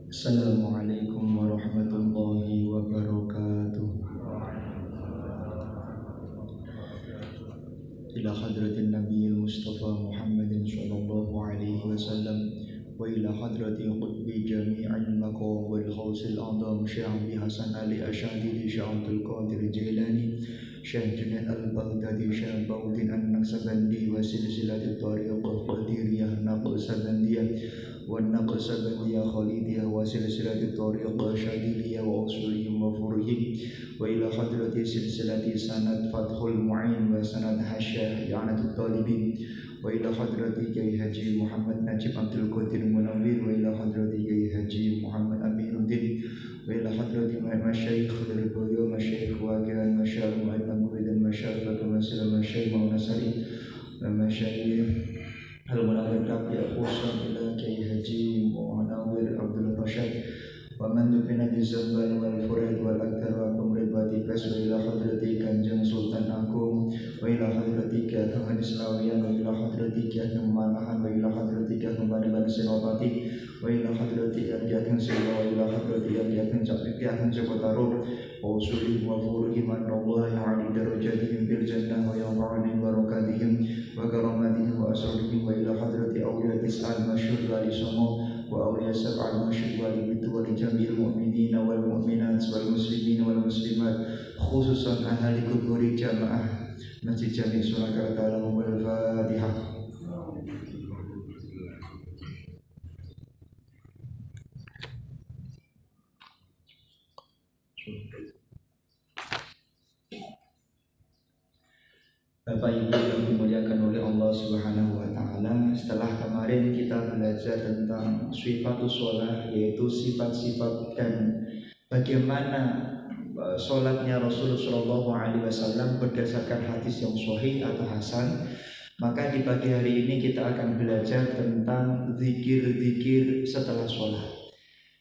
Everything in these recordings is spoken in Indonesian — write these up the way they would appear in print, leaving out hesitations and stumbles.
Assalamualaikum warahmatullahi wabarakatuh. Ila hadratin Nabi Mustafa Muhammadin sallallahu alaihi wasallam wa ila hadrati qutbi jami'il maqam wal khawsil a'dam Syekh Abi Hasan Ali Asyadili Syekh Abdul Qadir Jailani Syekh Junaid Al-Baghdadi Syekh Baudin An-Naqsabandi wa silsilatit tariqah Qadiriyah Naqsabandiyah والنقشبندية خالدية وسلسلة الطريقة شاذلية وأصولهم وفروعهم وإلى حضرة سلسلة سند فتح المعين وسند حاشية إعانة الطالبين وإلى حضرة كي حجي محمد نجيب عبد القادر المنوير وإلى حضرة كي حجي محمد أمين الدين وإلى حضرة مشايخ الربوية مشايخ واقع المشايخ المريد المشايخ ومسير المشايخ ونسري ومشايخ المنور Rabi' Khusam ila Kiai Haji Munawir Abdul Rasyid wa man dufina bi Zamban wal Furaid wal Akbar wa Pemrid wa Tibas wa ila hadrati Kanjeng Sultan Agung wa ila hadrati Kiai Islamiyan wa ila hadrati Kiai Manahan wa ila hadrati Kiai Manahan Senopati wa ila hadrati Kiai Sewa wa ila hadrati Kiai Kiai Sekotaro wa usuli wa furuhi man Allah ya'ali darajatihim fil jannah wa ya'fa'ani barakatihim wa karamatihim wa asrarihim wa ila hadrati awliya tis'al masyhur wa li somo wa awliya sab'al masyhur wa li bitu wa li jami'il mu'minina wal mu'minat wal muslimina wal muslimat khususan ahli kuburi jamaah Masjid Jami' Surakarta lahum wal Fatihah. Bapak Ibu yang dimuliakan oleh Allah Subhanahu wa taala, setelah kemarin kita belajar tentang sifatus shalah, yaitu sifat-sifat dan bagaimana salatnya Rasulullah sallallahu alaihi wasallam berdasarkan hadis yang sahih atau hasan, maka di pagi hari ini kita akan belajar tentang zikir-zikir setelah sholat.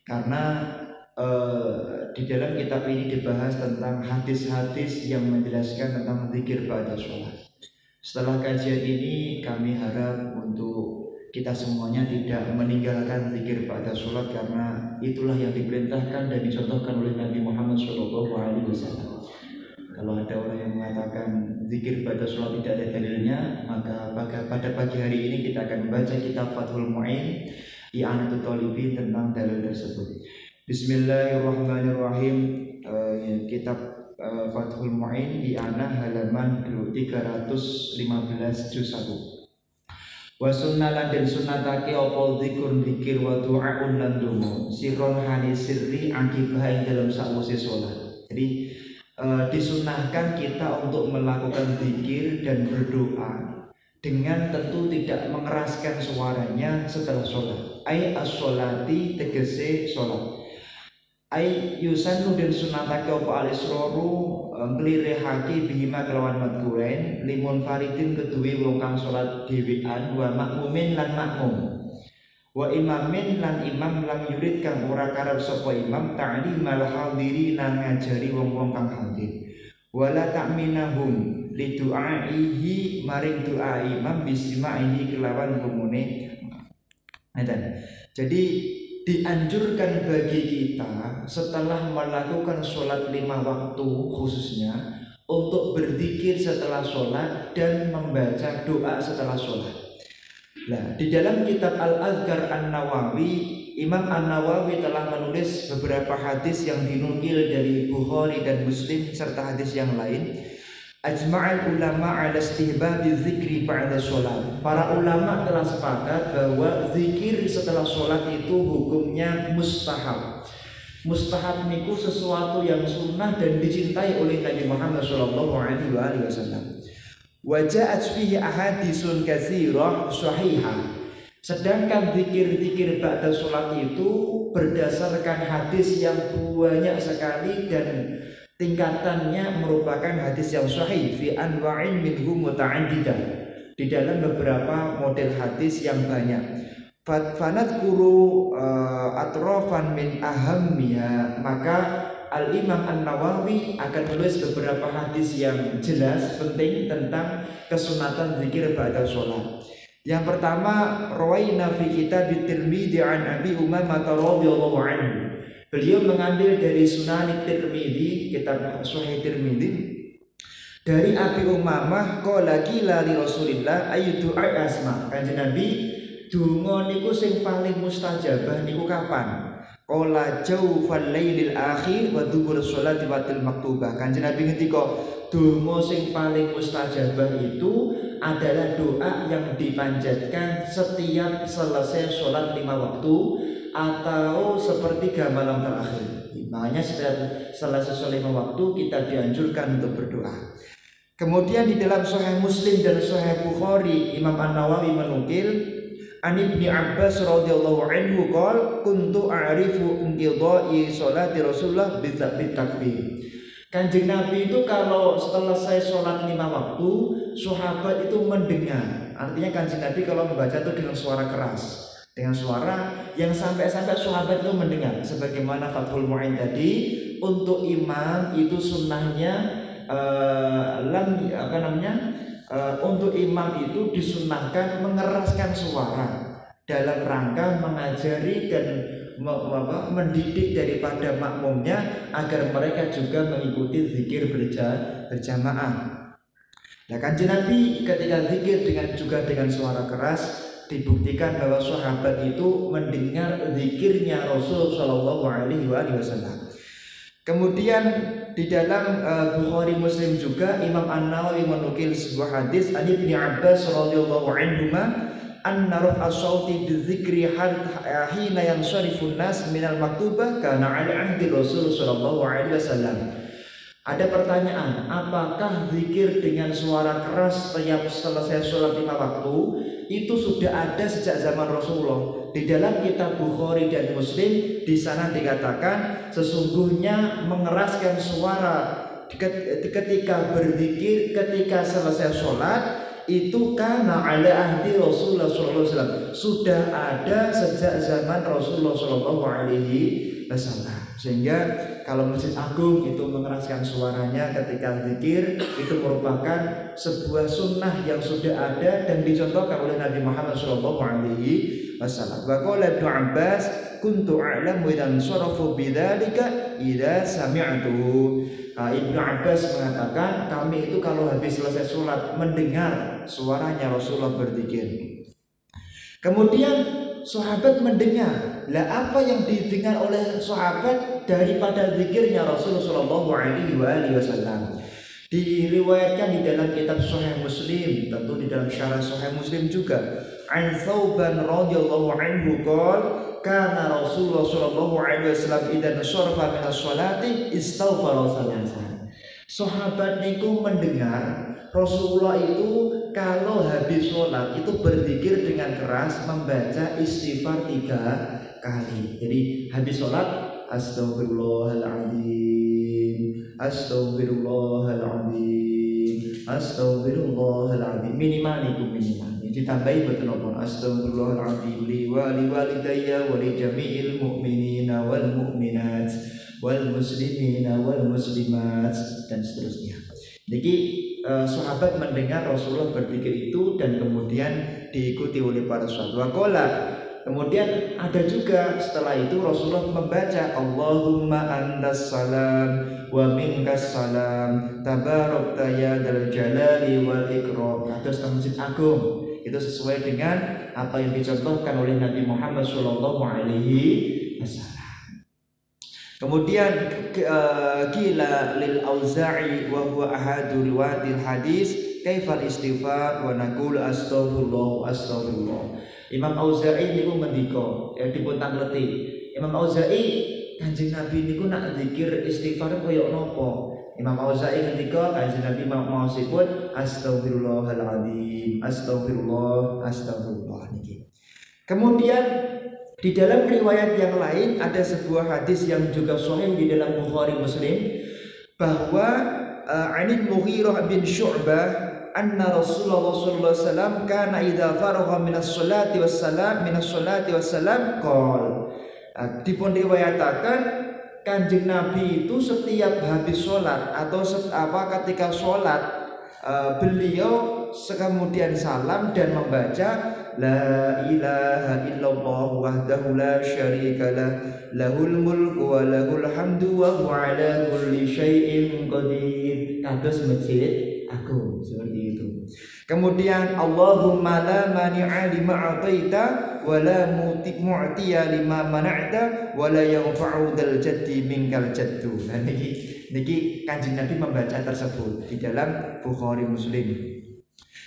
Karena di dalam kitab ini dibahas tentang hadis-hadis yang menjelaskan tentang zikir ba'da sholat. Setelah kajian ini kami harap untuk kita semuanya tidak meninggalkan zikir ba'da sholat, karena itulah yang diperintahkan dan dicontohkan oleh Nabi Muhammad SAW. Kalau ada orang yang mengatakan zikir ba'da sholat tidak ada dalilnya, maka pada pagi hari ini kita akan membaca kitab Fathul Mu'in I'anatul Talibin tentang dalil tersebut. Bismillahirrahmanirrahim. Kitab Fathul Mu'in I'anah halaman 315 juz 1. Wa sunnalan dan sunnatake apa zikir zikir wa du'aun lan donga sirron hani sirri akibah ing dalam sakwise salat. Jadi disunahkan kita untuk melakukan zikir dan berdoa dengan tentu tidak mengeraskan suaranya setelah sholat. Ai as-sholati tegese sholat. Ai yusannu dan sunatake apa alisroru nglirihake bihima kelawan madkuren limun faridin keduwe wong kang sholat dhewean wa makmumin lan makmum wa imamin lan imam lam yurid kang ora karep sapa imam ta'limal hadiri nang ngajari wong-wong kang hadir wala ta'minahum lidu'aihi maring doa imam bisma'ihi kelawan rumune. Jadi dianjurkan bagi kita setelah melakukan sholat 5 waktu khususnya untuk berzikir setelah sholat dan membaca doa setelah sholat. Nah, di dalam kitab Al-Azkar An-Nawawi, Imam An-Nawawi telah menulis beberapa hadis yang dinukil dari Bukhari dan Muslim serta hadis yang lain. Ajma'al ulama ala istihbabi zikri ba'da sholat. Para ulama telah sepakat bahwa zikir setelah sholat itu hukumnya mustahab. Mustahab niku sesuatu yang sunnah dan dicintai oleh Nabi Muhammad SAW. Waja'at fihi ahadisun katsirah sahihah. Sedangkan zikir-zikir ba'da sholat itu berdasarkan hadis yang banyak sekali dan tingkatannya merupakan hadis yang sahih fi anwa'in minhu muta'addidah, di dalam beberapa model hadis yang banyak. Fanadkuru atrofan min ahammiha, maka Al-Imam An-Nawawi akan menulis beberapa hadis yang jelas penting tentang kesunatan zikir ba'da sholat. Yang pertama, rawaina fi kitab Tirmidzi an Abi Umamah radhiyallahu anhu. Beliau mengambil dari Sunan Tirmidzi, kitab Sahih Tirmidzi, dari Abi Umamah qala qila li Rasulillah ayu du'a asma. Kanjeng Nabi, donga niku sing paling mustajabah niku kapan? Qala jawfal lailil akhir wa dubur sholati watil maktubah. Kanjeng Nabi ngendika, donga sing paling mustajabah itu adalah doa yang dipanjatkan setiap selesai sholat 5 waktu atau sepertiga malam terakhir. Makanya setiap selesai sholat 5 waktu kita dianjurkan untuk berdoa. Kemudian di dalam Sahih Muslim dan Sahih Bukhari, Imam An-Nawawi menukil an Ibnu Abbas radhiyallahu anhu qol kuntu a'rifu inqidha'i sholati Rasulullah bi takbir. Kanjeng Nabi itu kalau selesai sholat 5 waktu, sahabat itu mendengar. Artinya kanjeng Nabi kalau membaca itu dengan suara keras, dengan suara yang sampai-sampai sahabat itu mendengar. Sebagaimana Fathul Mu'in tadi, untuk imam itu sunnahnya untuk imam itu disunahkan mengeraskan suara dalam rangka mengajari dan mendidik daripada makmumnya agar mereka juga mengikuti zikir berjamaah. Nah, kanjeng Nabi ketika zikir dengan suara keras, dibuktikan bahwa sahabat itu mendengar zikirnya Rasul Shallallahu Alaihi Wasallam. Kemudian di dalam Bukhari Muslim juga Imam An-Nawawi menukil sebuah hadis an Ibnu Abbas radhiyallahu anhuma anna raf'a shauti bidzikri hina yansharifu an-nas minal maktubah kana 'ala ahdi Rasul sallallahu alaihi wasallam. Ada pertanyaan, apakah zikir dengan suara keras setiap selesai sholat 5 waktu itu sudah ada sejak zaman Rasulullah? Di dalam kitab Bukhari dan Muslim di sana dikatakan sesungguhnya mengeraskan suara ketika berzikir ketika selesai sholat itu karena ala ahdi Rasulullah SAW, sudah ada sejak zaman Rasulullah SAW. Sehingga kalau Masjid Agung itu mengeraskan suaranya ketika zikir itu merupakan sebuah sunnah yang sudah ada dan dicontohkan oleh Nabi Muhammad SAW. Wa qala Ibnu Abbas kuntu a'lamu idan sarafu bidzalika idza sami'tu. Ibnu Abbas mengatakan kami itu kalau habis selesai sholat mendengar suaranya Rasulullah berzikir. Kemudian sahabat mendengar. Lah apa yang didengar oleh sahabat daripada zikirnya Rasulullah Shallallahu Alaihi Wasallam? Diriwayatkan di dalam kitab Sahih Muslim, tentu di dalam syarah Sahih Muslim juga. An Thauban radhiyallahu anhu qala kana Rasulullah Shallallahu Alaihi Wasallam idza syarafa min as-sholati istaghfara salasan. Sahabat niku mendengar Rasulullah itu kalau habis sholat itu berzikir dengan keras membaca istighfar 3 kali. Jadi habis sholat Astaghfirullahaladzim, Astaghfirullahaladzim, Astaghfirullahaladzim. Minimal itu minimal. Ditambahi betul apa? Astaghfirullahaladzim li walidayya wa li jami'il mu'minina wal mu'minat wal muslimina wal muslimat dan seterusnya. Jadi sahabat mendengar Rasulullah berzikir itu dan kemudian diikuti oleh para sahabat. Kemudian ada juga setelah itu Rasulullah membaca Allahumma antas salam wa minkas salam tabarakta ya dzal jalali wal ikram. Terus Masjid Agung itu sesuai dengan apa yang dicontohkan oleh Nabi Muhammad SAW. Kemudian qila lil Auza'i wa huwa ahadu riwayatil hadis kaifal istighfar wa naqul astaghfirullah astaghfirullah. Imam Auza'i niku mendika dipun tangleti. Imam Auza'i Kanjeng Nabi niku nak zikir istighfar koyo napa? Imam Auza'i ngendika Kanjeng Nabi mau sebut astaghfirullahaladzim, astaghfirullah, astaghfirullah niki. Kemudian di dalam riwayat yang lain ada sebuah hadis yang juga sahih di dalam Bukhari Muslim bahwa Anil Mughirah bin Syu'bah anna Rasulullah sallallahu alaihi wasallam kana idza faragha minas sholati wassalam qol. Dipun riwayatakan Kanjeng Nabi itu setiap habis sholat atau ketika sholat beliau kemudian salam dan membaca la ilaha illallah wahdahu la syarikalah lahul mulku wa lahul hamdu wa huwa ala kulli syai'in qadir. Kados masjid agung seperti itu. Kemudian Allahumma la mani'a lima a'taita wa la mu'tiya lima mana'ta wa la yanfa'u dzal jaddi minkal jaddu. Nah niki Kanjeng Nabi membaca tersebut di dalam Bukhari Muslim.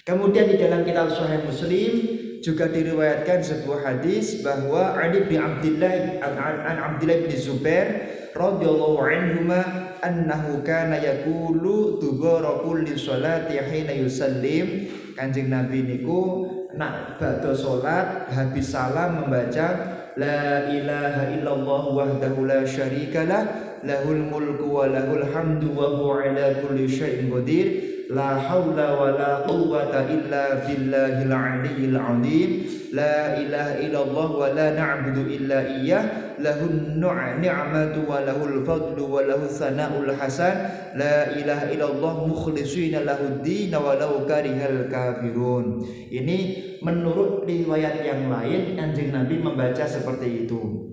Kemudian di dalam kitab Sahih Muslim juga diriwayatkan sebuah hadis bahwa Ali bin Abdullah bin Zubair radhiyallahu anhuma annahu kana yaqulu dubara kulli sholati hina yusallim. Kanjeng Nabi niku nak badhe salat habis salam membaca la ilaha illallah wahdahu la syarikalah lahul mulku wa lahul hamdu wa huwa ala kulli syai'in qadir la haula wa la quwwata illa billahil aliyyil azim la ilaha illallah wa la na'budu illa iyyah lahun ni'matu wa lahul fadlu wa lahus sana'ul hasan la ilaha illallah mukhlishina lahuddin wa law karihal kafirun. Ini menurut riwayat yang lain Kanjeng Nabi membaca seperti itu.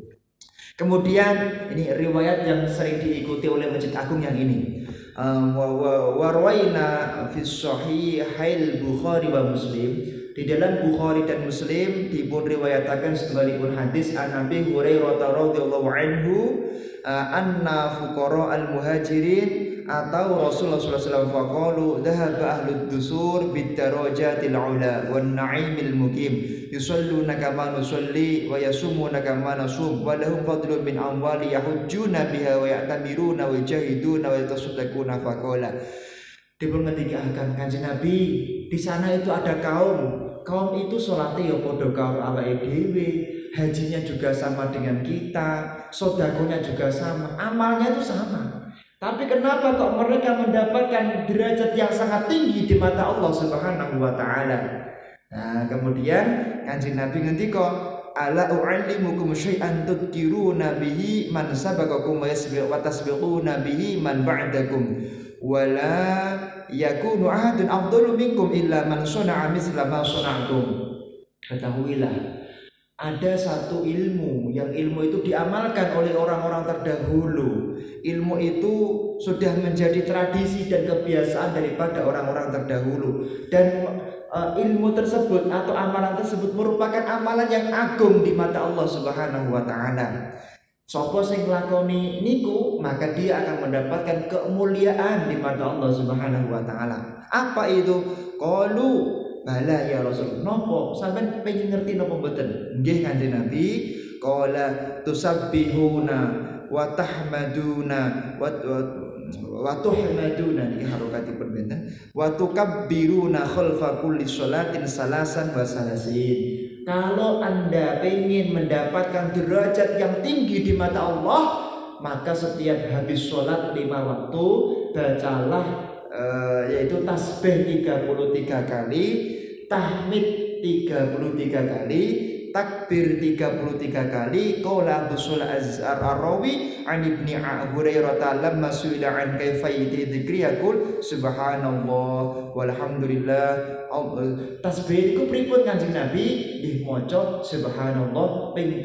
Kemudian ini riwayat yang sering diikuti oleh Masjid Agung yang ini. Warwaina fi sahihail Bukhari wa Muslim. Di dalam Bukhari dan Muslim dipun riwayatakan sebalikun hadis an Nabi Hurairah radhiyallahu anhu anna fuqara al-muhajirin atau Rasulullah sallallahu alaihi wasallam faqalu dhahaba ahlud dusur bid-darajatil ula wan na'imil muqim yusalluna kama nusalli wa yasumuna kama nasum wa lahum fadlun min amwali yahujjuna biha wa ya'tamiruna wa yajahiduna wa yatasaddaquna faqala. Dipun ngendikaken Kanjeng Nabi, di sana itu ada kaum itu sholatnya ya podo karo awake dhewe, hajinya juga sama dengan kita, sodakonya juga sama, amalnya itu sama. Tapi kenapa kok mereka mendapatkan derajat yang sangat tinggi di mata Allah Subhanahu wa taala? Nah, kemudian Kanjeng Nabi ngendika, ala u'allimukum syai'an tudkiruna bihi man sabaqakum wa tasbiquna bihi man ba'dakum wala yakunu ahadun afdalu minkum illa man sana'a misla ma sana'tum. Ketahuilah, ada satu ilmu yang ilmu itu diamalkan oleh orang-orang terdahulu. Ilmu itu sudah menjadi tradisi dan kebiasaan daripada orang-orang terdahulu. Dan ilmu tersebut atau amalan tersebut merupakan amalan yang agung di mata Allah Subhanahu wa taala. Sapa sing nglakoni niku maka dia akan mendapatkan kemuliaan di mata Allah Subhanahu wa taala. Apa itu? Qalu bala ya Rasul. Napa sampean pengen ngerti napa mboten? Nggih Kanjeng Nabi. Qala tusabbihuna wa tahmaduna wa tuhmaduna niki harokatipun benten. Wa tukabbiruna khalfa kulli sholatin salasan wa salasin. Kalau Anda ingin mendapatkan derajat yang tinggi di mata Allah, maka setiap habis sholat 5 waktu bacalah yaitu tasbih 33 kali, tahmid 33 kali, takbir 33 kali. Qala Abu Ar-Rawi an Ibni Hurairah lamma su'ila an kaifa dzikri yaqul subhanallah walhamdulillah. Tasbih iku pripun Kanjeng Nabi? Nggih maca subhanallah ping 33.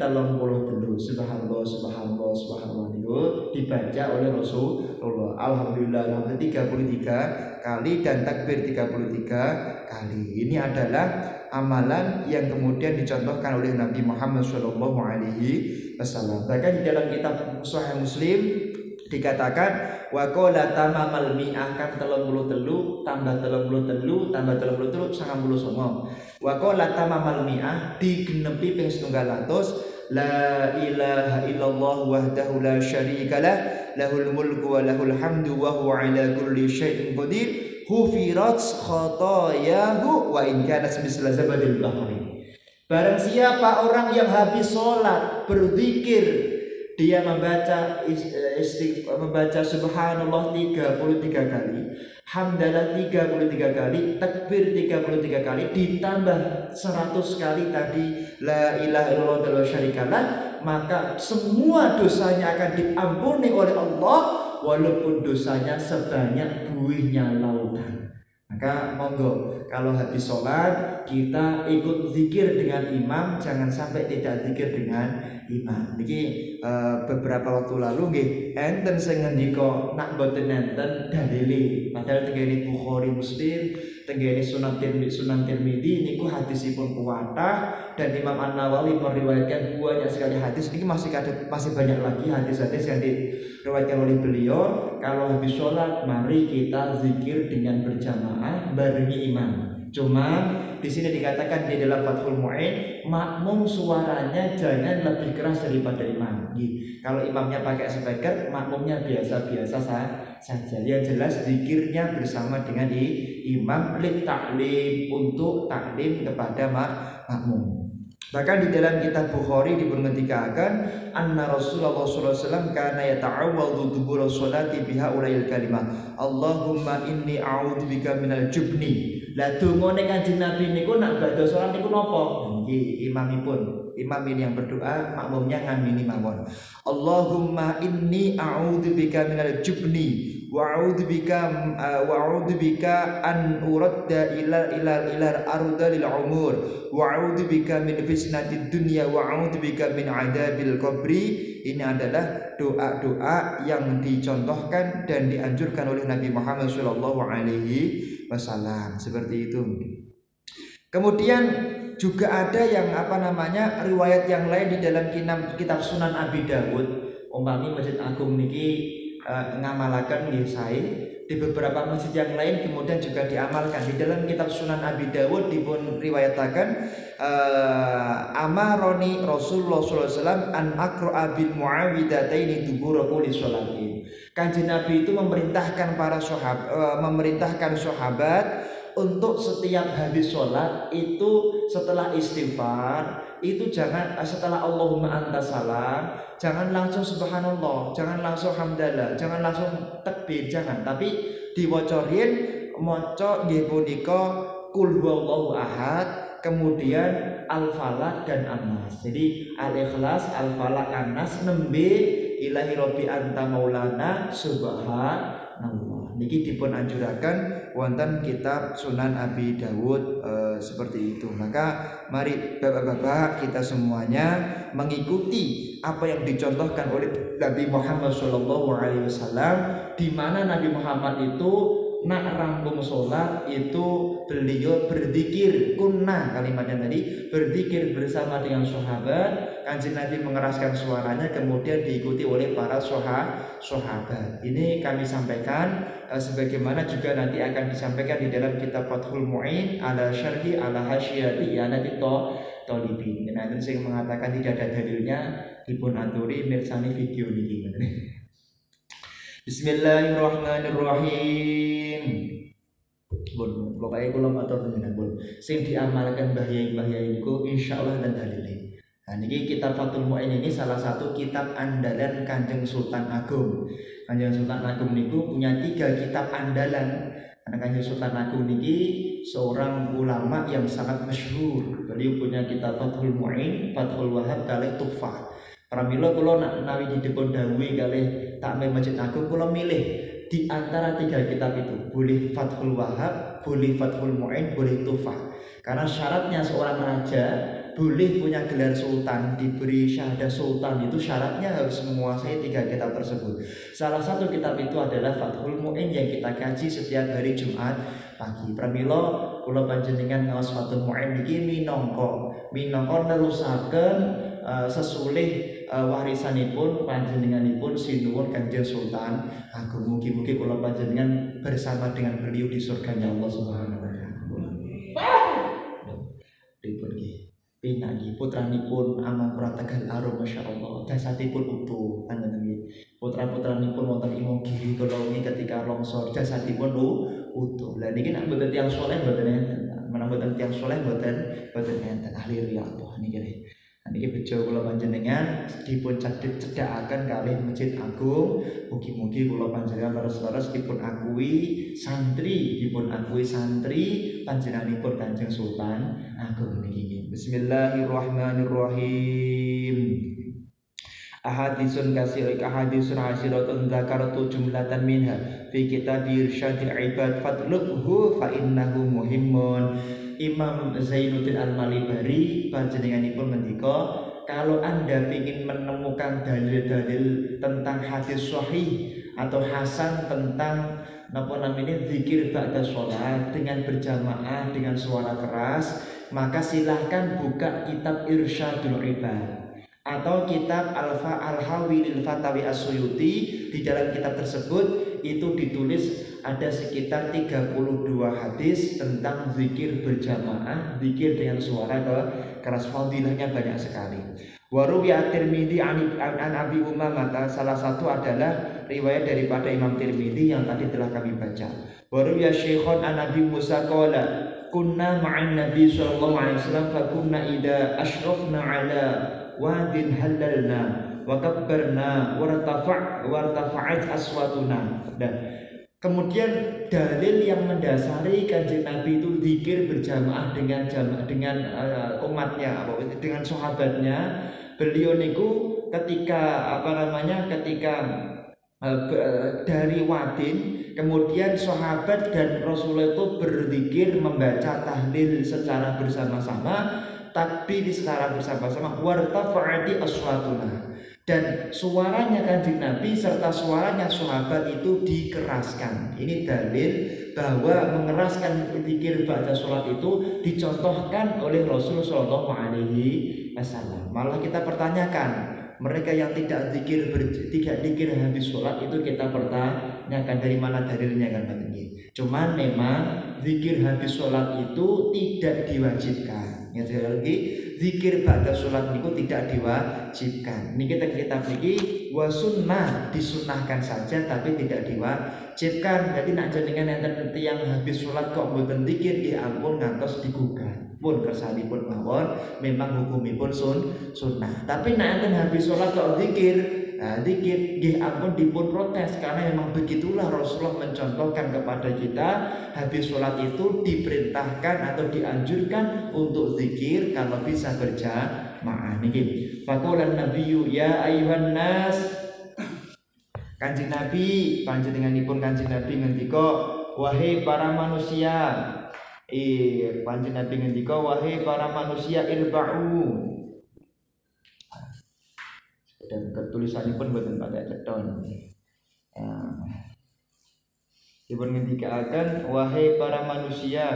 Subhanallah subhanallah subhanallah niku dibaca oleh Rasulullah. Alhamdulillah 33 kali dan takbir 33 kali. Ini adalah amalan yang kemudian dicontohkan oleh Nabi Muhammad sallallahu alaihi wasallam. Bahkan di dalam kitab Sahih Muslim dikatakan wa qala tamamal mi'ah kan 33 tambah 33 tambah 33 99. Wa qala tamamal mi'ah digenepi ping 100 la ilaha illallah wahdahu la syarikalah lahul mulku wa lahul hamdu wa huwa ala kulli syai'in qadir hufirat khatayahu wa in kanat misla zabadil bahri. Barang siapa orang yang habis sholat berzikir, dia membaca subhanallah 33 kali, hamdalah 33 kali, takbir 33 kali, ditambah 100 kali tadi la ilaha illallah wa syarikalah, maka semua dosanya akan diampuni oleh Allah walaupun dosanya sebanyak buihnya lautan. Maka monggo kalau habis sholat kita ikut zikir dengan imam, jangan sampai tidak zikir dengan imam. Niki beberapa waktu lalu nggih enten sing ngendika nak boten enten dalile, padahal tenggene Bukhari Muslim, tenggene Sunan Tirmidzi niku hadisipun kuwatah, dan Imam An-Nawawi meriwayatkan banyak sekali hadis. Ini masih banyak lagi hadis-hadis yang diriwayatkan oleh beliau. Kalau habis sholat mari kita zikir dengan berjamaah barengi imam. Cuma di sini dikatakan di dalam Fathul Mu'in, makmum suaranya jangan lebih keras daripada imam. Kalau imamnya pakai speaker, makmumnya biasa-biasa saja. Yang jelas zikirnya bersama dengan imam lit ta'lim, untuk taklim kepada makmum. Bahkan di dalam kitab Bukhari diperhentikan anna Rasulullah sallallahu alaihi wasallam kana yata'awwadhu dubura sholati biha ulail kalimah Allahumma inni a'udzubika minal jubni. Lah dongane Kanjeng Nabi niku nak badhe salat niku napa? Nggih, imam ini yang berdoa, makmumnya ngamini mawon. Allahumma inni a'udzubika minal jubni wa a'udzubika an uradda ila arda lil umur wa a'udzubika min fitnatid dunya wa a'udzubika min adabil qabri. Ini adalah doa-doa yang dicontohkan dan dianjurkan oleh Nabi Muhammad sallallahu alaihi wasallam, seperti itu. Kemudian juga ada yang riwayat yang lain di dalam kitab Sunan Abi Dawud. Umpami Masjid Agung niki ngamalaken nggih sae, di beberapa masjid yang lain kemudian juga diamalkan. Di dalam kitab Sunan Abi Dawud dipun riwayataken amaroni Rasulullah sallallahu alaihi wasallam an aqra'a bil muawwidataini dubura kulli sholatin. Kanjeng Nabi itu memerintahkan sahabat untuk setiap habis sholat itu setelah istighfar itu jangan setelah Allahumma anta salam, jangan langsung subhanallah, jangan langsung hamdalah, jangan langsung takbir, jangan, tapi diwocorin maca nggih punika qul huwallahu ahad, kemudian al-falaq dan an-nas. Jadi al-ikhlas, al-falaq, an-nas, nembe ilahi rabbi anta maulana subhanallah. Niki dipun anjuraken wonten kitab Sunan Abi Dawud seperti itu. Maka mari bapak-bapak kita semuanya mengikuti apa yang dicontohkan oleh Nabi Muhammad SAW, di mana Nabi Muhammad itu nak rampung sholat itu beliau berzikir, kunna kalimatnya tadi, berzikir bersama dengan sahabat. Kanjeng Nabi mengeraskan suaranya, kemudian diikuti oleh para sahabat. Ini kami sampaikan sebagaimana juga nanti akan disampaikan di dalam kitab Fathul Mu'in ala syarhi ala hasyiyati ya Nabi Tolibin. Dan nanti saya mengatakan tidak ada dalilnya, dipun aturi mirsani video ini. Bismillahirrahmanirrahim. Bun, pokoknya kula matur nuwun pun. Sing diamalkan bahaya iku insyaallah dan dalile. Nah, niki kitab Fathul Mu'in ini salah satu kitab andalan Kanjeng Sultan Agung. Kanjeng Sultan Agung niku punya 3 kitab andalan. Karena Kanjeng Sultan Agung niki seorang ulama yang sangat masyhur. Beliau punya kitab Fathul Mu'in, Fathul Wahab kalih Tuhfah. Pramila kula nawi dipun dawuhi kalih takmir Masjid Agung, kula milih di antara 3 kitab itu, boleh Fathul Wahab, boleh Fathul Mu'in, boleh Tuhfah. Karena syaratnya seorang raja boleh punya gelar sultan, diberi syahadah sultan, itu syaratnya harus menguasai 3 kitab tersebut. Salah satu kitab itu adalah Fathul Mu'in yang kita kaji setiap hari Jumat pagi. Pramila kula panjenengan ngaos Fathul Mu'in niki minangka nerusaken sesulih warisanipun panjenenganipun sinuwun Kanjeng Sultan Agung. Mugi-mugi kula panjenengan bersama dengan beliau di surganya Allah Subhanahu wa taala. Dipun nggih pinagi putranipun Amangkurat Tegal Arum, masyaallah, jasadipun utuh. Putra-putranipun wonten Imogiri kula wingi ketika longsor jasadipun utuh. Lah niki nek mboten tiyang saleh mboten enten. Menawi mboten tiyang saleh mboten enten ahli riyadhah niki. Niki bejo kula panjenengan dipun cedhakaken kalih Masjid Agung. Mugi-mugi kula panjenengan leres-leres dipun akui santri panjenenganipun Kanjeng Sultan Agung niki. Bismillahirrahmanirrahim. ahadisun hasiratun dzakartu jumlatan minha fi kitab irsyadil ibad fatlubhu fa innahu muhimmun. Imam Zainuddin Al-Malibari panjenenganipun ngendika, kalau Anda ingin menemukan dalil-dalil tentang hadis sahih atau hasan tentang zikir ba'da sholat dengan berjamaah dengan suara keras, maka silahkan buka kitab Irsyadul Ibad atau kitab Al-Hawi lil Fatawi As-Suyuti. Di dalam kitab tersebut itu ditulis ada sekitar 32 hadis tentang zikir berjamaah, zikir dengan suara keras. Fadilahnya banyak sekali. Waruwi at-Tirmidzi an Abi Umamah, salah satu adalah riwayat daripada Imam Tirmidzi yang tadi telah kami baca. Waruwi Syekhon an Abi Musa qala kunna ma'an Nabi sallallahu alaihi wasallam fa kunna idza asyrafna ala wadin halalna wa kabbarna wartafa'at aswatuna. Dan kemudian dalil yang mendasari Kanjeng Nabi itu zikir berjamaah dengan umatnya, dengan sahabatnya. Beliau niku ketika dari wadin, kemudian sahabat dan Rasulullah itu berzikir membaca tahlil secara bersama-sama, takbir secara bersama-sama, wartafa'ati aswatuna, dan suaranya Kanjeng Nabi serta suaranya sahabat itu dikeraskan. Ini dalil bahwa mengeraskan zikir ba'da sholat itu dicontohkan oleh Rasul sallallahu alaihi wasallam. Malah kita pertanyakan, mereka yang tidak zikir habis sholat itu kita pertanyakan dari mana dalilnya kan begini. Cuman memang zikir habis sholat itu tidak diwajibkan. Ya, sekali lagi, zikir ba'da sholat itu tidak diwajibkan. Ini kita pikir wasunnah, disunahkan saja tapi tidak diwajibkan. Jadi nak jenengan enten yang habis sholat kok mboten zikir, ya ampun ngantos digugat. Pun kersanipun mawon memang hukumipun sunnah. Tapi nak enten habis sholat kok zikir, zikir nggih ampun dipun protes, karena memang begitulah Rasulullah mencontohkan kepada kita, habis sholat itu diperintahkan atau dianjurkan untuk zikir kalau bisa berjamaah. Niki faqala nabiyyu ya ayyuhan nas, Kanjeng Nabi panjenenganipun Kanjeng Nabi ngendika, wahai para manusia, Kanjeng Nabi ngendika, wahai para manusia, irba'u. Dan ketulisanipun boten pakai ceton. Dipun ngendikaken, wahai para manusia,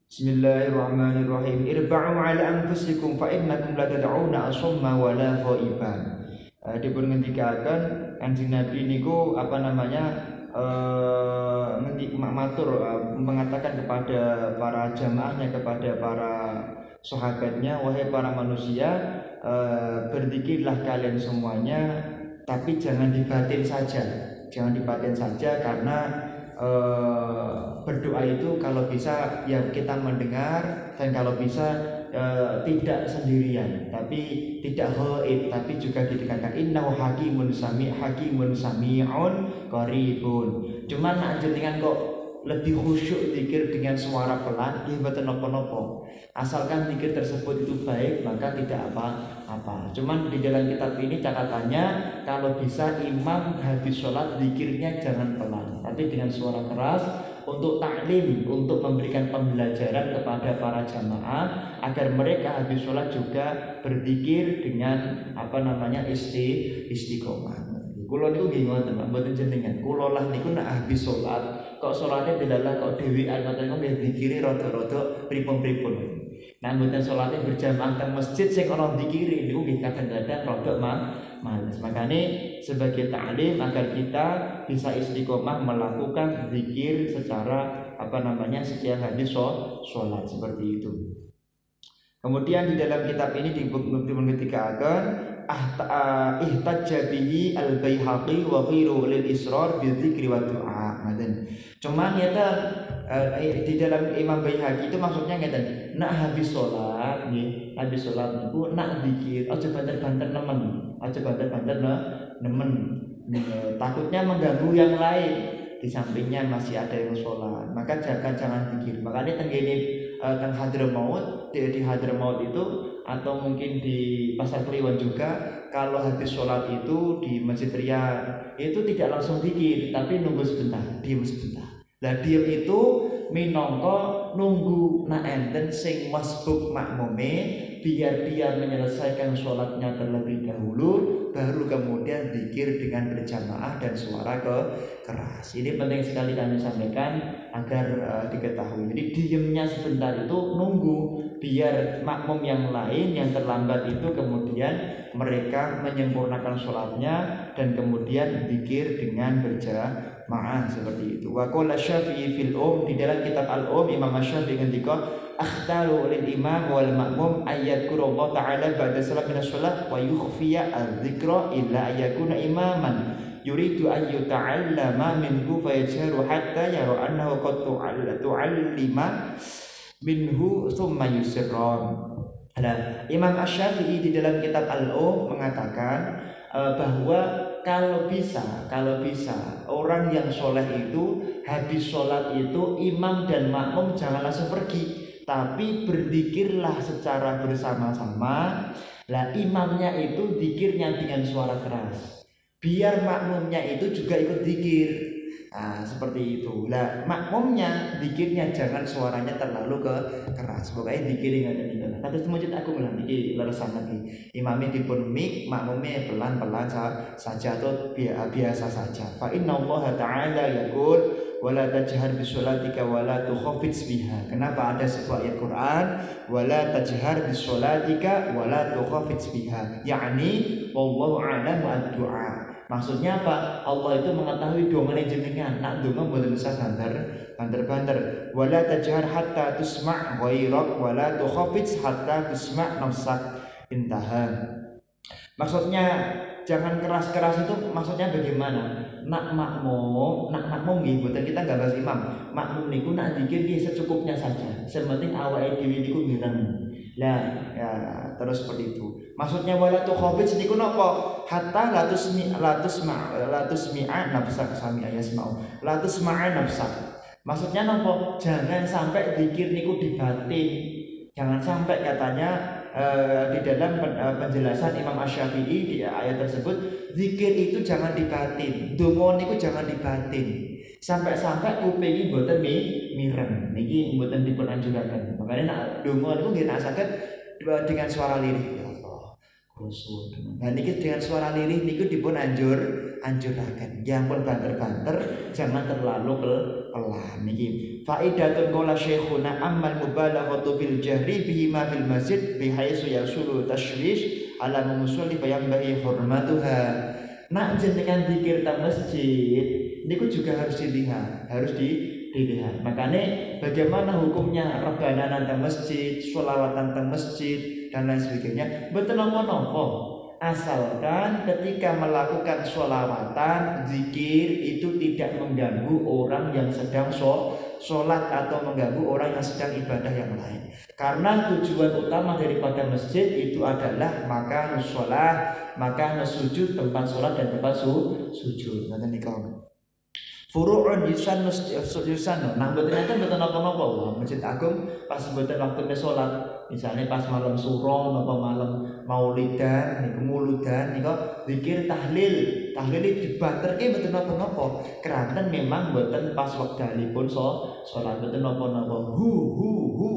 Bismillahirrahmanirrahim. Irba'u ala anfusikum fa innakum la tad'una asumma wa la ghaiban. Dipun ngendikaken Kanjeng Nabi niku mengatakan kepada para jamaahnya, kepada para sahabatnya, wahai para manusia, berzikirlah kalian semuanya, tapi jangan dibatin saja, karena berdoa itu kalau bisa ya kita mendengar, dan kalau bisa tidak sendirian, tapi tidak ghaib, tapi juga dikatakan innahu hakimun sami'un qaribun. Cuman nak jenengan kok lebih khusyuk zikir dengan suara pelan, nggih mboten napa-napa. Asalkan zikir tersebut itu baik, maka tidak apa-apa. Cuman di dalam kitab ini catatannya, kalau bisa imam habis sholat zikirnya jangan pelan, tapi dengan suara keras, untuk taklim, untuk memberikan pembelajaran kepada para jamaah agar mereka habis sholat juga berzikir dengan istiqomah. Kulo niku nggih ngoten, mboten jenengan. Kulo lah niku nek habis sholat, kok sholatnya dilalah kok dhewean ngoten niku nggih zikire rada-rada pripun-pripun. Nah, mboten sholatnya berjamaah teng masjid sing ana zikire niku nggih kadang-kadang rada males. Makanya sebagai ta'lim agar kita bisa istiqomah melakukan zikir secara setiap habis sholat seperti itu. Kemudian di dalam kitab ini dibuktikan ihtajja bihi al-Baihaqi wa ghairu lil israr bil dzikri wa du'a. Cuman di dalam Imam Baihaqi itu maksudnya ngeten, nak habis sholat niku nak zikir aja banter-banter nemen, takutnya mengganggu yang lain. di sampingnya masih ada yang sholat, maka jangan zikir. Makanya tenggene teng Hadramaut, di Hadramaut itu atau mungkin di Pasar Kliwon juga, kalau habis sholat itu di Masjid Riyad itu tidak langsung zikir, tapi nunggu sebentar, diam sebentar. Lah diam itu minangka nunggu enten sing masbuk makmume biar dia menyelesaikan sholatnya terlebih dahulu, baru kemudian zikir dengan berjamaah dan suara keras. Ini penting sekali kami sampaikan agar diketahui. Jadi diamnya sebentar itu nunggu biar makmum yang lain yang terlambat itu kemudian mereka menyempurnakan sholatnya dan kemudian zikir dengan berjamaah seperti itu. Wa qala Syafi'i fil di dalam kitab Al Imam Syafi'i ngendika akhtaru lil imam wal makmum ayadkuru Allah ta'ala ba'da salam minas sholat wa yukhfiya al-zikra illa ayakuna imaman yuridu an yuta'allama minhu fayajharu hatta yara annahu qad tu'allima minhu thumma yusirron. Nah, Imam Asy-Syafi'i di dalam kitab mengatakan bahwa kalau bisa orang yang soleh itu habis sholat itu imam dan makmum jangan langsung pergi, tapi berzikirlah secara bersama-sama. Lah imamnya itu zikirnya dengan suara keras, biar makmumnya itu juga ikut zikir. Nah seperti itu. Lah makmumnya zikirnya jangan suaranya terlalu keras. Pokoknya zikirnya ada tinggal. Kata semujud aku bilang iki leresan lagi. Imamnya dipun mik, makmumnya pelan-pelan saja atau biasa saja. Fa inna Allah Ta'ala yaqul wala tajhar bisolatika wala tukhafits biha. Kenapa ada sebuah ayat Quran wala tajhar bisolatika wala tukhafits biha, yakni wallahu a'lam ad-du'a. Maksudnya apa? Allah itu mengetahui dongane jenengan. Nak donga mboten usah banter-banter. Wala tajhar hatta tusma' ghairak wala tukhafits hatta tusma' nafsak. Intaha. Maksudnya jangan keras-keras itu maksudnya bagaimana? Nak makmum nggih, mboten kita enggak bahas imam. Makmum niku nak zikir nggih secukupnya saja. Sementing awake dhewe niku mireng. Lah ya terus seperti itu. Maksudnya wala tukhafits niku napa? Hatta la tusmi'a nafsak sami ayasma'u. La tusma'a nafsak. Maksudnya napa? Jangan sampai zikir niku dibatin. Jangan sampai katanya di dalam penjelasan Imam Asy-Syafi'i di ayat tersebut, zikir itu jangan dibatin, donga niku jangan dibatin, sampai-sampai kupingi mboten mireng niki mboten dipun anjuraken. Makanya nak donga niku nggih nak saged dengan suara lirih, ya Allah khusus. Nah niki dengan suara lirih niku dipun anjuraken. Ya pun banter-banter, jangan terlalu pelan niki. Faidatun qala syekhuna ammal mubalaghatu fil jahri bihi ma fil masjid bihaitsu yasulu tashwish ala musalli fayambahi hurmatuha. Nak jenengan zikir ta masjid niku juga harus dilihat, dilihat. Makanya bagaimana hukumnya rebananan teng masjid, sholawatan teng masjid dan lain sebagainya. Betul napa-napa. Asalkan ketika melakukan sholawatan, zikir itu tidak mengganggu orang yang sedang sholat atau mengganggu orang yang sedang ibadah yang lain. Karena tujuan utama daripada masjid itu adalah makan sholat, makan sujud, tempat sholat dan tempat sujud. Nanti nikah. Furu'un yusan nah mboten enten mboten napa-napa. Masjid Agung pas mboten waktune salat, misalnya pas malam suro napa malam maulidan niku muludan niku zikir tahlil dibanterke mboten napa-napa. Keranten memang mboten pas wektalipun salat mboten napa-napa. Hu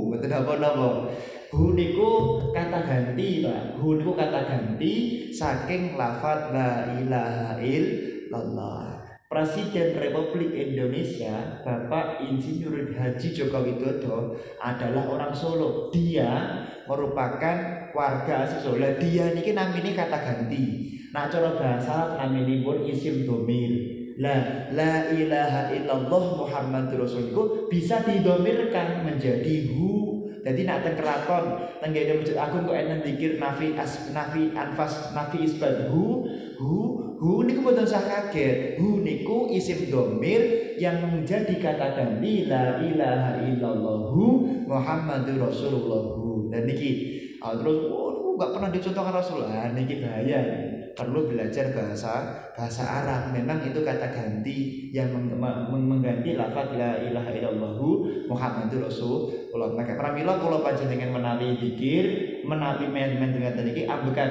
mboten napa-napa. Hu niku kata ganti, Pak. Hu niku kata ganti saking lafaz la ilaha illallah. Presiden Republik Indonesia Bapak Insinyur Haji Joko Widodo adalah orang Solo. Dia merupakan warga asli Solo. Dia niki namine kata ganti. Nah cara bahasa naminipun isim dhamir. La ilaha illallah Muhammadur Rasulullah bisa didomirkan menjadi hu. Jadi nak teng keraton teng Masjid Agung kok enten zikir nafi isbat hu niku mboten usah kaget. Hu niku isim dhamir yang menjadi kata ganti la ilaha illallah Muhammadur Rasulullah. Dan niki terus enggak pernah dicontohkan Rasulullah. Niki bahaya. perlu belajar bahasa Arab. Memang itu kata ganti yang mengganti lafaz la ilaha illallah Muhammadur Rasulullah. Maka pramila kula panjenengan menawi zikir, menawi men dengan niki ambekan.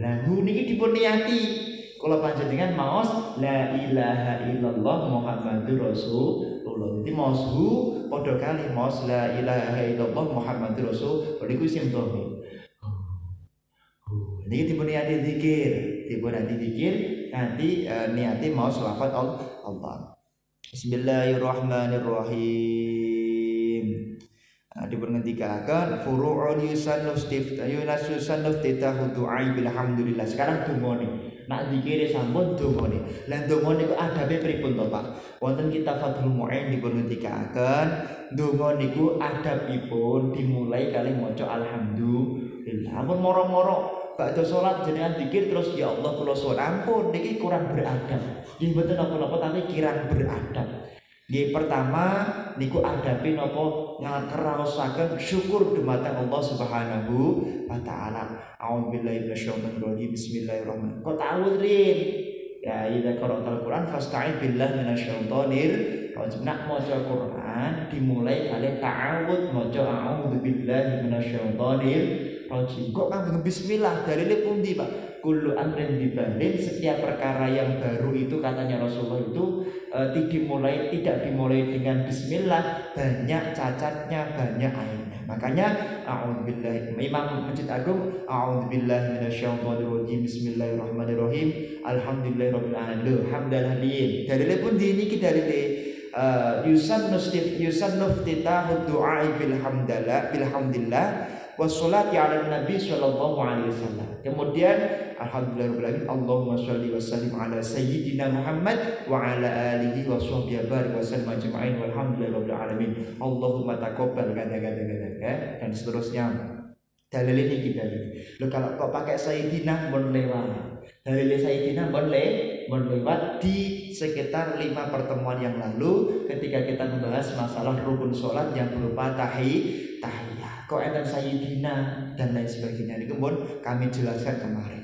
Lah niki dipun niyati. Kula panjenengan maos la ilaha illallah Muhammadur Rasulullah. Jadi maos padha kali maos la ilaha illallah Muhammadur Rasulullah niku sing dhamir. Niki dipun niati zikir, nanti niati mau selawat Allah. Bismillahirrahmanirrahim. Dipun ngendikaken furu'un yusannuf titahu du'a bilhamdulillah. Sekarang dungane. Nak zikire sampun dungane. Lah dungane niku adabe pripun to, Pak? Wonten kitab Fathul Mu'in dipun ngendikaken donga niku adabipun dimulai kali maca alhamdulillah. Ampun moro-moro bakda salat jenengan zikir terus ya Allah kula suwun ampun niki kurang beradab. Nggih mboten napa-napa tapi kirang beradab. Nggih pertama niku adabe napa ngraosaken syukur dumateng Allah Subhanahu wa taala. A'udzubillahi minasyaitonir rajim. Bismillahirrahmanirrahim. Kok ta'awudz rin. Ya idza qara'tal Qur'an fasta'id billahi minasyaitonir rajim. Nak maca Quran dimulai kali ta'awudz maca a'udzubillahi minasyaitonir rajim. Kok kambing bismillah dalile pundi, Pak? Kullu amrin bibalin, setiap perkara yang baru itu katanya Rasulullah itu tidak dimulai dengan bismillah, banyak cacatnya, banyak aibnya. Makanya a'udzubillahi, Imam Masjid Agung a'udzubillahi minasyaitonir rajim, bismillahirrahmanirrahim, alhamdulillahirabbil alamin, hamdalillah. Dalile pundi niki dalile yusannuf titahu du'a bilhamdillah wassalati ala nabi sallallahu alaihi wasallam. Kemudian alhamdulillahirabbil alamin, Allahumma shalli wa sallim ala sayyidina Muhammad wa ala alihi wa sahbihi barik wa sallam ajma'in walhamdulillahirabbil alamin. Allahumma taqabbal dan seterusnya. Dalil ini kita lihat. Kalau kok pakai sayyidina mun lewat. Dalil sayyidina mun lewat di sekitar 5 pertemuan yang lalu ketika kita membahas masalah rukun salat yang berupa tahiyat. Kok enten sayyidina dan lain sebagainya. Ini kemudian kami jelaskan kemarin.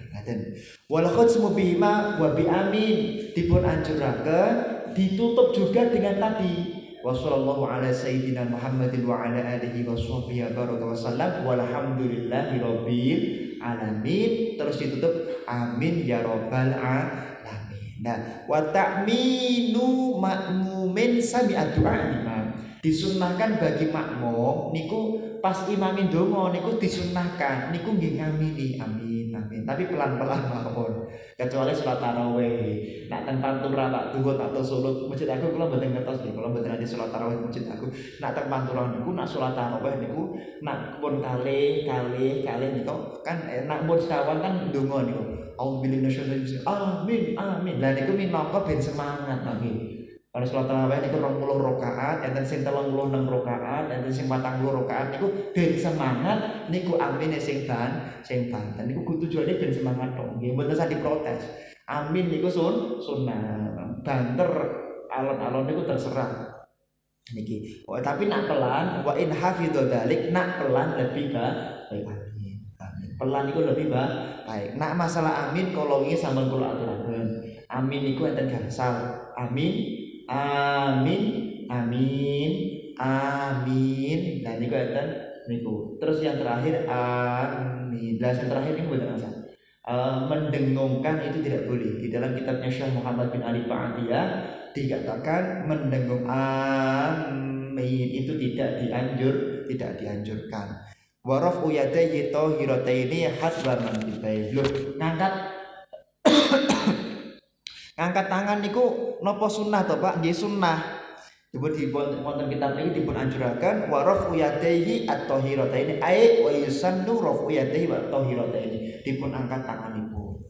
Wal khatsmu bima wa bi amin dipun anjuraken ditutup juga dengan tadi wassallallahu ala sayyidina Muhammadin wa ala alihi wa sahbihi baraka wasallam walhamdulillahi rabbil alamin. Terus ditutup amin ya rabbal alamin. Nah, wa ta'minu ma'mumin sami'at du'a imam. Disunnahkan bagi makmum niku pas imamin donga niku disunnahkan niku nggih ngamini amin amin tapi pelan-pelan mawon. Kecuali salat tarawih. Nak teng Pantura tak duhur atau Solo masjid aku kula mboten ngertos nggih, kula mboten ade salat tarawih masjid aku. Nak teng Pantura niku nak salat tarawih niku nak pun kalih niku kan nak pun sekawan kan donga niku. Auzubillahi minasyaitonir rajim. Amin. Lah niku minangka ben semangat nggih. Kalau salat tarawih niku 20 rakaat, enten sing 36 rakaat, enten sing 40 rakaat niku ben semangat niku amine sing banten niku tujuane ben semangat tok. Nggih mboten usah diprotes. Amin niku sunnah. Banter alon-alon niku terserah. Niki. Oh, tapi nak pelan wa in hafidhu dzalik nak pelan lebih baik. Amin. Pelan niku lebih baik. Nak masalah amin kalau wingi sampun kula aturaken. Amin niku enten gangsal. Amin. Dan niku enten niku. Terus yang terakhir amin. Dan yang terakhir niku mboten asal. Mendengungkan itu tidak boleh. Di dalam kitabnya Syekh Muhammad bin Ali Ba'atiyah dikatakan mendengung amin itu tidak dianjurkan. Wa raf'u yadayhi tahirataini hasba man bitai. Loh, ngangkat tangan niku napa sunnah to, Pak? Nggih sunnah. Dipun wonten kitab niki dipun anjuraken wa raf'u yadayhi at-tahirataini ai wa yusannu raf'u yadayhi wa at-tahirataini. Dipun angkat tanganipun.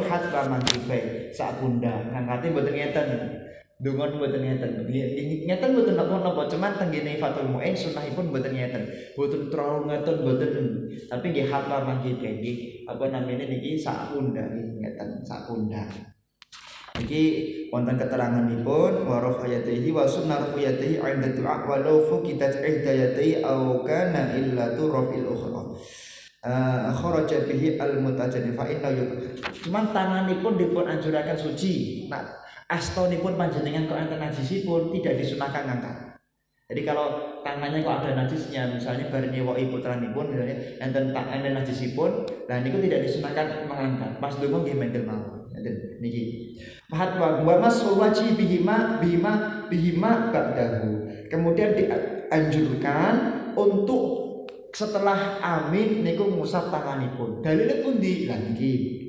Hasba mankibai sak pundak. Ngangkate mboten ngeten. Dongon mboten ngeten. Ngeten mboten napa-napa, cuman teng ngene Fathul Mu'in sunnahipun mboten ngeten. Mboten terlalu ngeten mboten. Tapi nggih hasba mankibai nggih apa namanya niki sak pundak ngeten sak pundak. Iki wonten keteranganipun wa rafa'iyatihi wa sunnah rafa'iyatihi 'inda du'a wa law fuqidat ihdayatihi aw kana illa raf'il ukhra. kharaja bihi al-mutajaddi fa inna cuman tanganipun dipun anjuraken suci. Nah, astonipun panjenengan kok enten najisipun tidak disunahkan ngangkat. Jadi kalau tangannya kok ada najisnya, misalnya bar nyewoki putranipun misalnya enten tangan najisipun, nah niku tidak disunahkan mengangkat. Pas donga nggih mendel mawon. Ngeten niki. Fahat wa masul wajhi bihima ba'dahu. Kemudian dianjurkan untuk setelah amin niku ngusap tanganipun. Dalile pundi? Lah niki.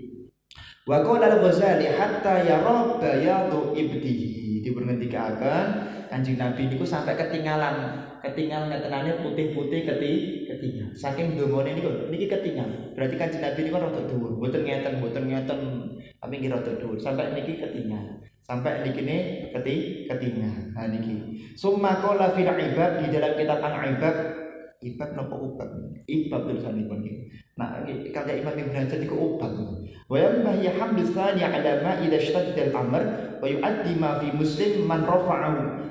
Wa qala al-Ghazali hatta yara bayadu ibdihi. Dipun ngendikaken Kanjeng Nabi niku sampai ketinggalan ngetenane putih-putih ketinggalan. Saking dongane niku niki ketinggalan. Berarti Kanjeng Nabi niku rada dhuwur, mboten ngeten, tapi nggih rada dhuwur. Sampai niki ketinggalan. Sampai nikine ketinggalan. Ha niki. Summa qala fil ibad di dalam kitab Al-Ibad ibab napa ubab? Ibab tulisanipun niki. Nah, kaya Imam Ibnu Hajar niku ubab. Wa yambah ya hamdu tsani ala ma idza ishtadda al-amr wa yu'addi ma fi Muslim man rafa'ahu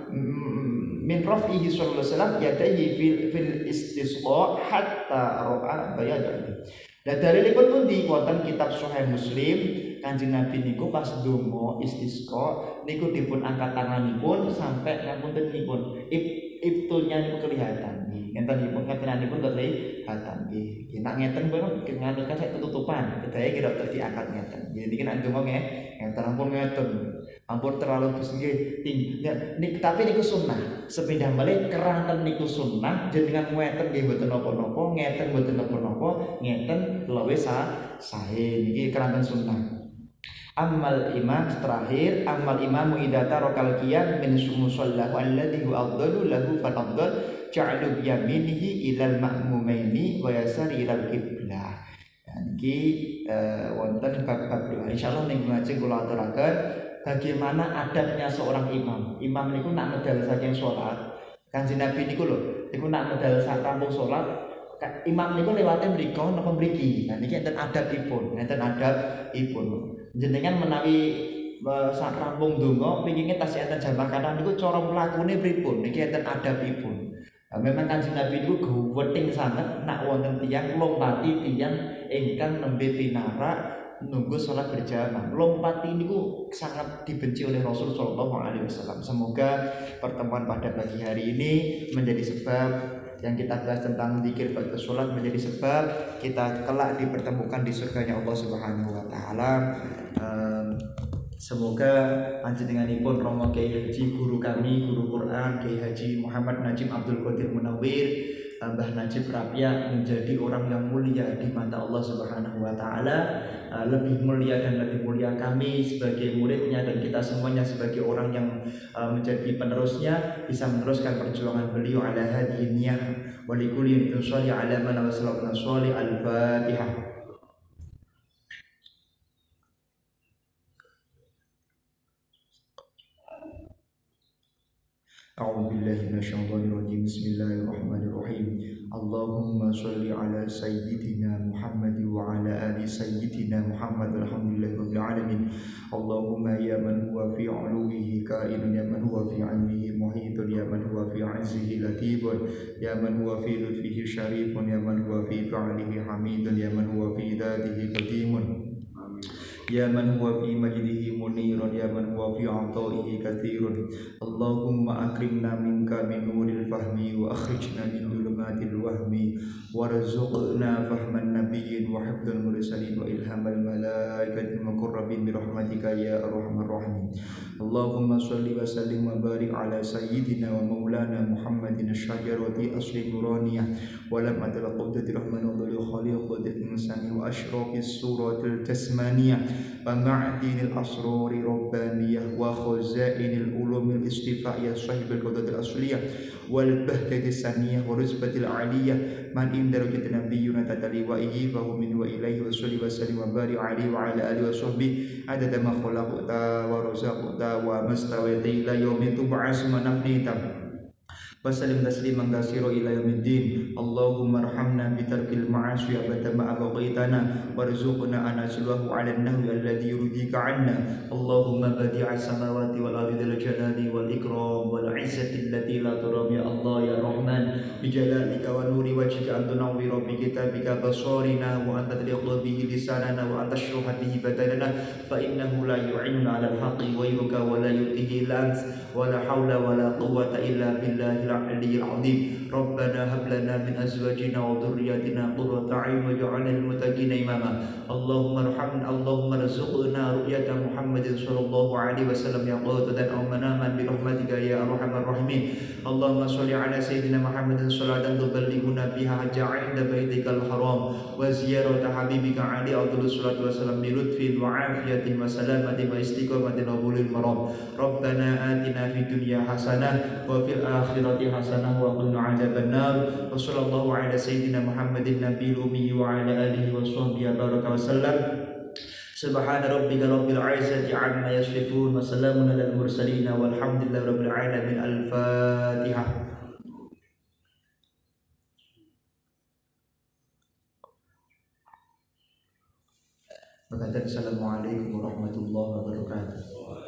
min raf'ihi sallallahu alaihi wasallam yadayhi fil istisqa hatta ra'a bayadati. Lah dalilipun pundi wonten kitab Sahih Muslim Kanjeng Nabi niku pas donga istisqa niku dipun angkat tanganipun sampai ngapunten nipun ibtunya niku kelihatan. Ngeten nipun ngatenanipun kelihatan nggih. Nek ngeten pun nganu kan sak tutupan, kedaya kira diangkat ngeten. Jadi kan donga ngeten ampun ngeten. Ampun terlalu nggih tinggi. Tapi niku sunnah. Sepindah malih keranten niku sunnah jenengan ngeten nggih mboten napa-napa, ngeten mboten napa-napa, ngeten luwih sae niki keranten sunnah. Amal imam terakhir amal imamu idza tarakal qiyam min musallahu alladhi huwa afdalu lahu fal afdal ja'alu bi yaminihi ilal ma'mumaini wa yasari ilal qiblah. Niki wonten bab-bab doa. Insyaallah ning ngajeng kula aturaken bagaimana adabnya seorang imam. Imam niku nak medal saking salat. Kanjeng Nabi niku lho, niku nak medal sak rampung salat imam niku lewate mriko napa mriki. Nah niki enten adabipun, jenengan menawi sak rampung donga pinginge tasih enten jamaah kanan niku cara mlakune pripun niki enten adabipun. Memang Kanjeng Nabi niku gawedhing sanget nak wonten tiyang lompati tiyang ingkang nembe pinarak nunggu salat berjamaah. Lompati niku sangat dibenci oleh Rasul sallallahu alaihi wasallam. Semoga pertemuan pada pagi hari ini menjadi sebab yang kita bahas tentang zikir pada sholat menjadi sebab kita kelak dipertemukan di surganya Allah Subhanahu wa taala. Semoga panjenenganipun Romo Kiai Haji guru kami, guru Quran Kiai Haji Muhammad Najib Abdul Qadir Munawwir, Mbah Najib Rapiah menjadi orang yang mulia di mata Allah Subhanahu wa taala, lebih mulia dan lebih mulia kami sebagai muridnya dan kita semuanya sebagai orang yang menjadi penerusnya bisa meneruskan perjuangan beliau ala hadhihi niyah wa likulli tusalli ala man wasallallahu alaihi al-Fatihah. أعوذ بالله من الشيطان الرجيم بسم الله الرحمن الرحيم اللهم صل على سيدنا محمد وعلى آل سيدنا محمد الحمد لله رب العالمين اللهم يا من هو في علوه كائن يا من هو في علمه محيط يا من هو في عزه لطيف يا من هو في لطفه شريف يا من هو في فعله حميد يا من هو في ذاته قديم يا من هو في مجده منير يا من هو في عطائه كثير اللهم أكرمنا منك من نور الفهم وأخرجنا من ظلمات الوهم وارزقنا فهم النبيين وحفظ المرسلين وإلهام الملائكة المقربين برحمتك يا أرحم الراحمين اللهم صل وسلم وبارك على سيدنا ومولانا محمد الشجرة أصل نورانية ولم أدل قبضة الرحمن وضل خليقة الإنسان وأشراق السورة التسمانية ومعدن الأسرار ربانية وخزائن العلوم الاستفائية صاحب القدرة الأصلية والبهجة السنية ورتبة العالية من إن درجة نبينا تتلوائه فهو من وإليه وصلي وسلم وبارك عليه وعلى آله وصحبه عدد ما خلقت ورزقت وما استويت إلى يوم تبعث من أفنيت وسلم تسليما كثيرا إلى يوم الدين. اللهم ارحمنا بترك المعاصي أبدا ما أبقيتنا وارزقنا أن نتلوه على النحو الذي يرضيك عنا. اللهم بديع السماوات والأرض ذي الجلال والإكرام والعزة التي لا ترام يا الله يا رحمن بجلالك ونور وجهك أن تنور بكتابك بصارنا وأن تطلق به لساننا وأن تشرح به بدننا فإنه لا يعيننا على الحق غيرك ولا يؤتيه إلا أنت ولا حول ولا قوة إلا بالله العلي العظيم. ربنا هب لنا من أزواجنا وذرياتنا قرة أعين واجعلنا للمتقين إماما. اللهم ارحمنا اللهم ارزقنا رؤية محمد صلى الله عليه وسلم يقظة أو مناما برحمتك يا أرحم الراحمين. اللهم صل على سيدنا محمد صلاة تبلغنا بها حج عند بيتك الحرام وزيارة حبيبك عليه أفضل الصلاة والسلام بلطف وعافية وسلامة واستقامة وقبول المرام. ربنا آتنا في الدنيا حسنة وفي الآخرة حسنة وقنا عذاب النار. وصلى الله على سيدنا محمد النبي الأمي وعلى آله وصحبه وبارك وسلم. سبحان ربك رب العزة عما يصفون وسلام على المرسلين والحمد لله رب العالمين. الفاتحة. Assalamualaikum warahmatullahi wabarakatuh.